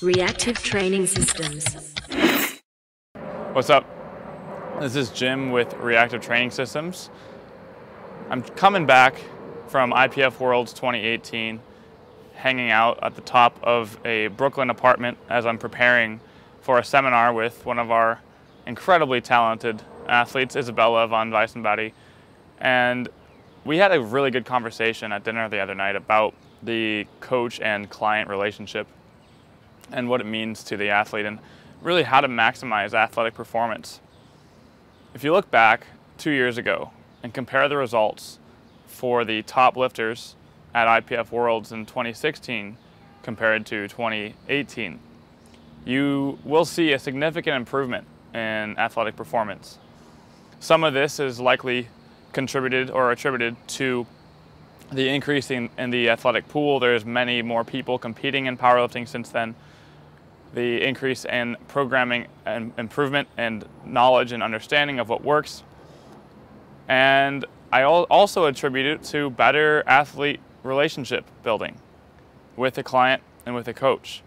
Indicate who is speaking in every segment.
Speaker 1: Reactive Training Systems.
Speaker 2: What's up? This is Jim with Reactive Training Systems. I'm coming back from IPF Worlds 2018, hanging out at the top of a Brooklyn apartment as I'm preparing for a seminar with one of our incredibly talented athletes, Isabella von Weissenbady. And we had a really good conversation at dinner the other night about the coach and client relationship and what it means to the athlete and really how to maximize athletic performance. If you look back 2 years ago and compare the results for the top lifters at IPF Worlds in 2016 compared to 2018, you will see a significant improvement in athletic performance. Some of this is likely contributed or attributed to the increase in the athletic pool. There's many more people competing in powerlifting since then. The increase in programming and improvement and knowledge and understanding of what works. And I also attribute it to better athlete relationship building with the client and with the coach.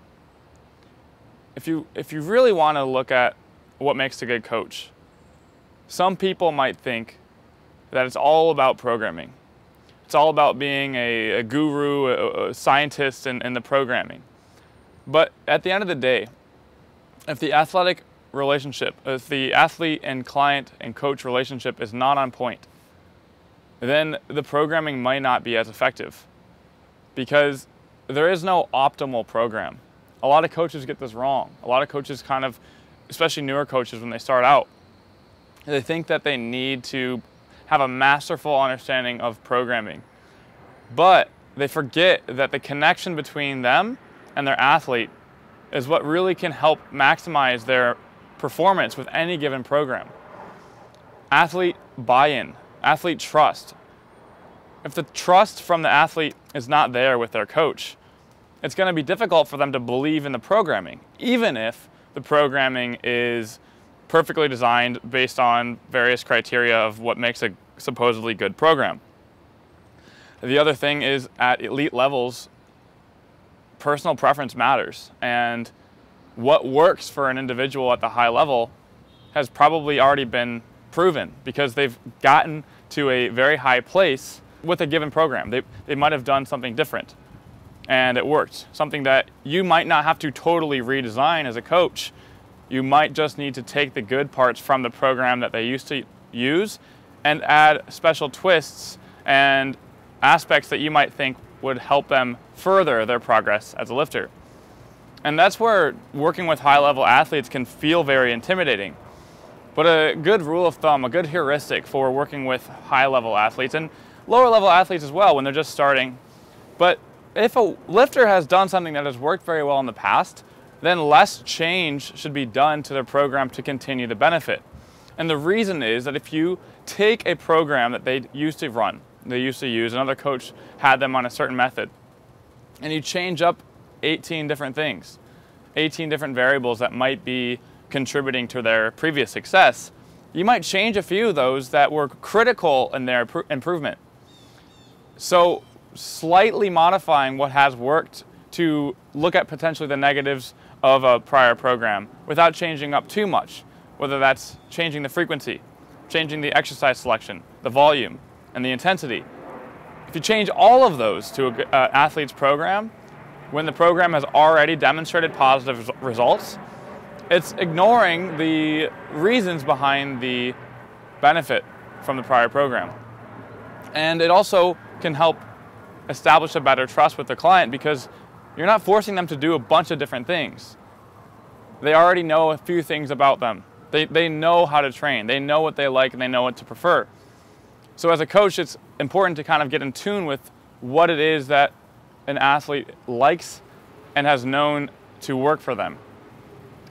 Speaker 2: If you really want to look at what makes a good coach, some people might think that it's all about programming. It's all about being a guru, a scientist in the programming. But at the end of the day, if the athletic relationship, if the athlete and client and coach relationship is not on point, then the programming might not be as effective because there is no optimal program. A lot of coaches get this wrong. A lot of coaches especially newer coaches when they start out, they think that they need to have a masterful understanding of programming. But they forget that the connection between them and their athlete is what really can help maximize their performance with any given program. Athlete buy-in, athlete trust. If the trust from the athlete is not there with their coach, it's going to be difficult for them to believe in the programming, even if the programming is perfectly designed based on various criteria of what makes a supposedly good program. The other thing is at elite levels, personal preference matters, and what works for an individual at the high level has probably already been proven because they've gotten to a very high place with a given program. They might have done something different and it worked, something that you might not have to totally redesign as a coach. You might just need to take the good parts from the program that they used to use and add special twists and aspects that you might think would help them further their progress as a lifter. And that's where working with high-level athletes can feel very intimidating. But a good rule of thumb, a good heuristic for working with high-level athletes and lower-level athletes as well when they're just starting. But if a lifter has done something that has worked very well in the past, then less change should be done to their program to continue the benefit. And the reason is that if you take a program that they used to run, they used to use, another coach had them on a certain method, and you change up 18 different things, 18 different variables that might be contributing to their previous success, you might change a few of those that were critical in their improvement. So slightly modifying what has worked to look at potentially the negatives of a prior program without changing up too much, whether that's changing the frequency, changing the exercise selection, the volume, and the intensity. If you change all of those to an athlete's program, when the program has already demonstrated positive results, it's ignoring the reasons behind the benefit from the prior program. And it also can help establish a better trust with the client because you're not forcing them to do a bunch of different things. They already know a few things about them. They know how to train. They know what they like and they know what to prefer. So as a coach, it's important to kind of get in tune with what it is that an athlete likes and has known to work for them.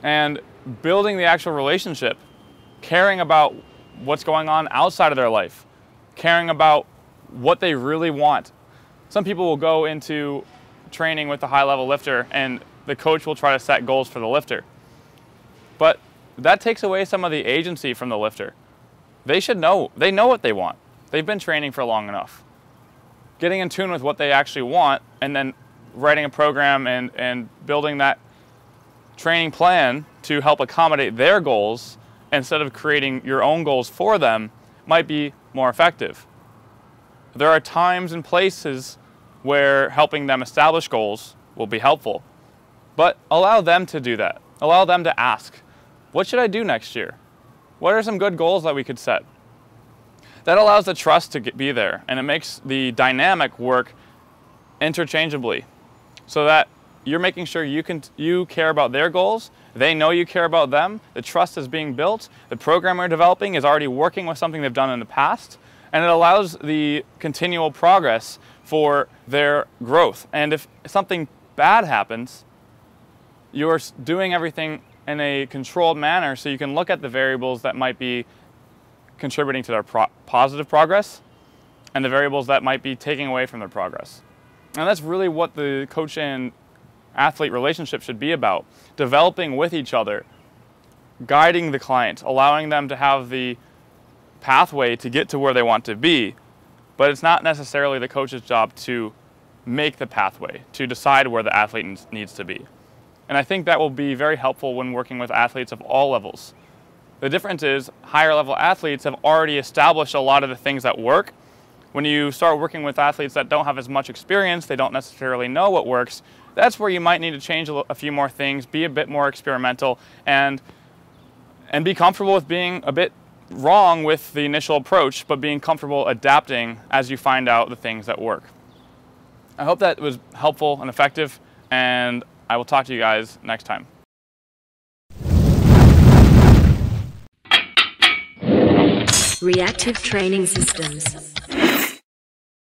Speaker 2: And building the actual relationship, caring about what's going on outside of their life, caring about what they really want. Some people will go into training with a high-level lifter and the coach will try to set goals for the lifter. But that takes away some of the agency from the lifter. They know what they want. They've been training for long enough. Getting in tune with what they actually want and then writing a program and building that training plan to help accommodate their goals instead of creating your own goals for them might be more effective. There are times and places where helping them establish goals will be helpful, but allow them to do that. Allow them to ask, what should I do next year? What are some good goals that we could set? That allows the trust to be there, and it makes the dynamic work interchangeably so that you're making sure you care about their goals, they know you care about them, the trust is being built, the program we're developing is already working with something they've done in the past, and it allows the continual progress for their growth. And if something bad happens, you're doing everything in a controlled manner so you can look at the variables that might be contributing to their positive progress and the variables that might be taking away from their progress. And that's really what the coach and athlete relationship should be about. Developing with each other, guiding the client, allowing them to have the pathway to get to where they want to be, but it's not necessarily the coach's job to make the pathway, to decide where the athlete needs to be. And I think that will be very helpful when working with athletes of all levels. The difference is higher level athletes have already established a lot of the things that work. When you start working with athletes that don't have as much experience, they don't necessarily know what works, that's where you might need to change a few more things, be a bit more experimental, and be comfortable with being a bit wrong with the initial approach, but being comfortable adapting as you find out the things that work. I hope that was helpful and effective, and I will talk to you guys next time.
Speaker 1: Reactive Training Systems.